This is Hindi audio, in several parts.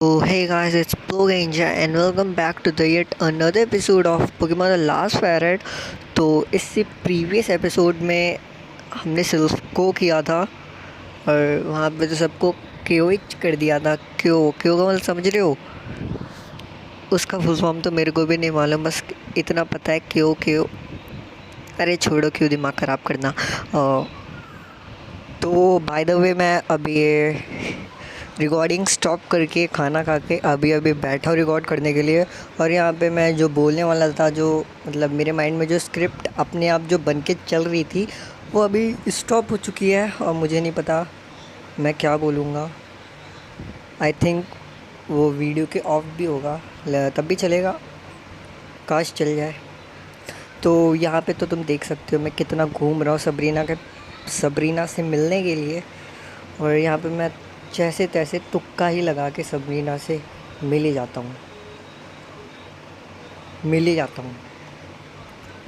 So hey guys, it's Ninja and welcome back to the yet another episode of Pokemon The Last Fairy. तो इससे प्रीवियस एपिसोड में हमने सिल्फ को किया था और वहाँ पे तो सबको क्यों ही कर दिया था। क्यों क्यों का मतलब समझ रहे हो? उसका फुल फॉर्म तो मेरे को भी नहीं मालूम, बस इतना पता है क्यों क्यों। अरे छोड़ो, क्यों दिमाग ख़राब करना। तो बाय द वे मैं अभी रिकॉर्डिंग स्टॉप करके खाना खा के अभी अभी बैठा हूँ रिकॉर्ड करने के लिए। और यहाँ पे मैं जो बोलने वाला था, जो मतलब मेरे माइंड में जो स्क्रिप्ट अपने आप जो बन के चल रही थी, वो अभी स्टॉप हो चुकी है और मुझे नहीं पता मैं क्या बोलूँगा। आई थिंक वो वीडियो के ऑफ भी होगा, तब भी चलेगा, काश चल जाए। तो यहाँ पे तो तुम देख सकते हो मैं कितना घूम रहा हूँ सबरीना से मिलने के लिए। और यहाँ पे मैं जैसे तैसे तुक्का ही लगा के सबरीना से मिल ही जाता हूँ।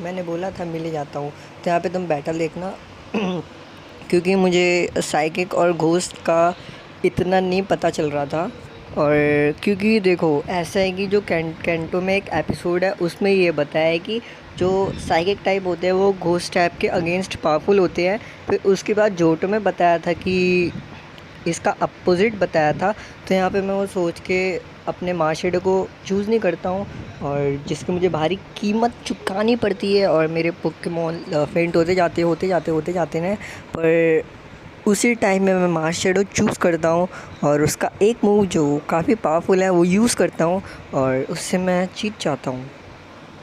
मैंने बोला था मिल ही जाता हूँ। तो यहाँ पे तुम बैटल देखना क्योंकि मुझे साइकिक और घोस्ट का इतना नहीं पता चल रहा था। और क्योंकि देखो ऐसा है कि जो कैंटो में एक एपिसोड है उसमें ये बताया है कि जो साइकिक टाइप होते हैं वो घोस्ट टाइप के अगेंस्ट पावरफुल होते हैं। फिर उसके बाद जोटो में बताया था कि इसका अपोज़िट बताया था। तो यहाँ पे मैं वो सोच के अपने मार्शेडो को चूज़ नहीं करता हूँ और जिसकी मुझे भारी कीमत चुकानी पड़ती है और मेरे पोकेमॉन फेंट होते जाते हैं। पर उसी टाइम में मैं मार्शेडो चूज़ करता हूँ और उसका एक मूव जो काफ़ी पावरफुल है वो यूज़ करता हूँ और उससे मैं जीत जाता हूँ।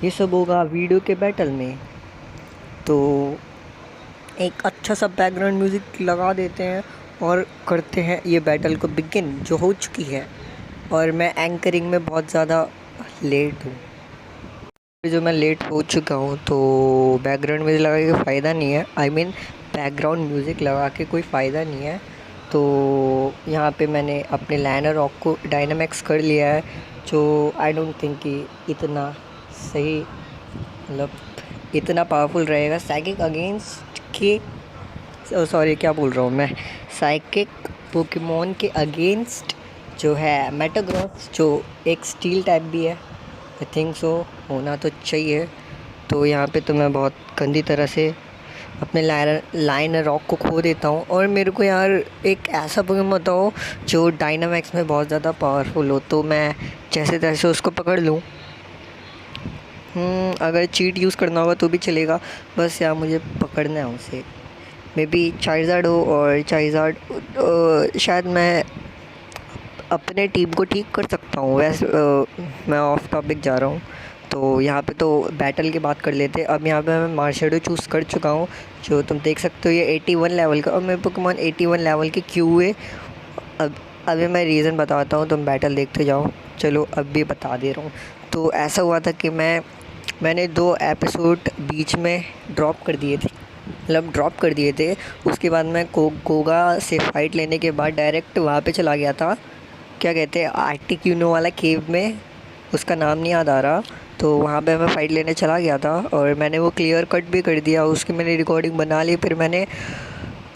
ये सब होगा वीडियो के बैटल में। तो एक अच्छा सा बैकग्राउंड म्यूज़िक लगा देते हैं और करते हैं ये बैटल को बिगिन, जो हो चुकी है। और मैं एंकरिंग में बहुत ज़्यादा लेट हूँ, जो मैं लेट हो चुका हूँ। तो बैकग्राउंड म्यूज़िक लगा के फ़ायदा नहीं है, बैकग्राउंड म्यूज़िक लगा के कोई फ़ायदा नहीं है। तो यहाँ पे मैंने अपने लाइनर रॉक को डायनामिक्स कर लिया है, जो आई डोंट थिंक कि इतना सही, मतलब इतना पावरफुल रहेगा साइकिक अगेंस्ट के। सॉरी, क्या बोल रहा हूँ मैं, साइकिक पोकेमॉन के अगेंस्ट जो है मेटाग्रॉस, जो एक स्टील टाइप भी है। आई थिंक सो, होना तो चाहिए। तो यहाँ पे तो मैं बहुत गंदी तरह से अपने लाइनर रॉक को खो देता हूँ। और मेरे को यार एक ऐसा पोकेमॉन बताओ जो डायनामैक्स में बहुत ज़्यादा पावरफुल हो, तो मैं जैसे तैसे उसको पकड़ लूँ। अगर चीट यूज़ करना होगा तो भी चलेगा, बस यार मुझे पकड़ना है उसे। मे बी चार्जार्ड हो, और चार्जार्ड शायद मैं अपने टीम को ठीक कर सकता हूँ। वैसे मैं ऑफ टॉपिक जा रहा हूँ। तो यहाँ पे तो बैटल की बात कर लेते। अब यहाँ पे मैं मार्शेडो चूज़ कर चुका हूँ, जो तुम देख सकते हो ये 81 लेवल का, और मेरे पोकेमॉन 81 लेवल के क्यों हुए अब अभी मैं रीज़न बताता हूँ, तुम बैटल देखते जाओ। चलो अब भी बता दे रहा हूँ। तो ऐसा हुआ था कि मैंने 2 एपिसोड बीच में ड्रॉप कर दिए थे। उसके बाद मैं कोगा से फ़ाइट लेने के बाद डायरेक्ट वहाँ पे चला गया था, क्या कहते हैं, आर्टिक्यूनो वाला केव में, उसका नाम नहीं याद आ रहा। तो वहाँ पे मैं फ़ाइट लेने चला गया था और मैंने वो क्लियर कट भी कर दिया। उसकी मैंने रिकॉर्डिंग बना ली। फिर मैंने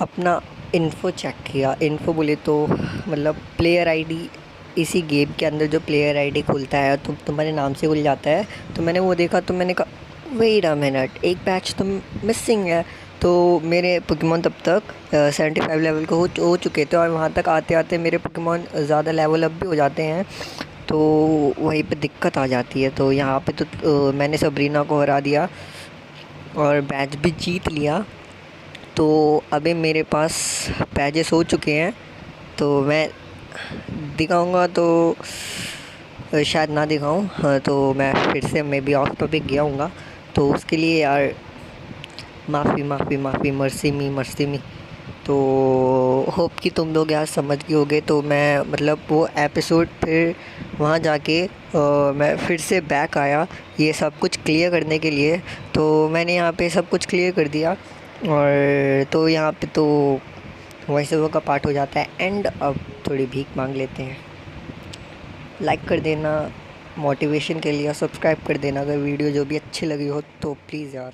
अपना इन्फो चेक किया। इन्फो बोले तो मतलब प्लेयर आईडी, इसी गेम के अंदर जो प्लेयर आईडी खुलता है तो तुम्हारे नाम से खुल जाता है। तो मैंने वो देखा, तो मैंने कहा वेट अ मिनट, एक बैच तो मिसिंग है। तो मेरे पोकेमॉन तब तक 75 लेवल को हो चुके थे, और वहाँ तक आते आते मेरे पोकेमॉन ज़्यादा लेवल अप भी हो जाते हैं। तो वहीं पे दिक्कत आ जाती है। तो यहाँ पे तो मैंने सबरीना को हरा दिया और बैच भी जीत लिया। तो अभी मेरे पास पैजेस हो चुके हैं, तो मैं दिखाऊंगा तो शायद ना दिखाऊं। हाँ, तो मैं फिर से मे बी ऑफ टॉपिक गया हूँगा, तो उसके लिए यार माफ़ी, मर्सी मी। तो होप कि तुम लोग यार समझ गए होगे। तो मैं मतलब वो एपिसोड फिर वहाँ जाके मैं फिर से बैक आया ये सब कुछ क्लियर करने के लिए। तो मैंने यहाँ पे सब कुछ क्लियर कर दिया। और तो यहाँ पे तो वॉइस ओवर का पार्ट हो जाता है एंड। अब थोड़ी भीख मांग लेते हैं। लाइक कर देना मोटिवेशन के लिए, सब्सक्राइब कर देना अगर वीडियो जो भी अच्छी लगी हो तो प्लीज़ यार।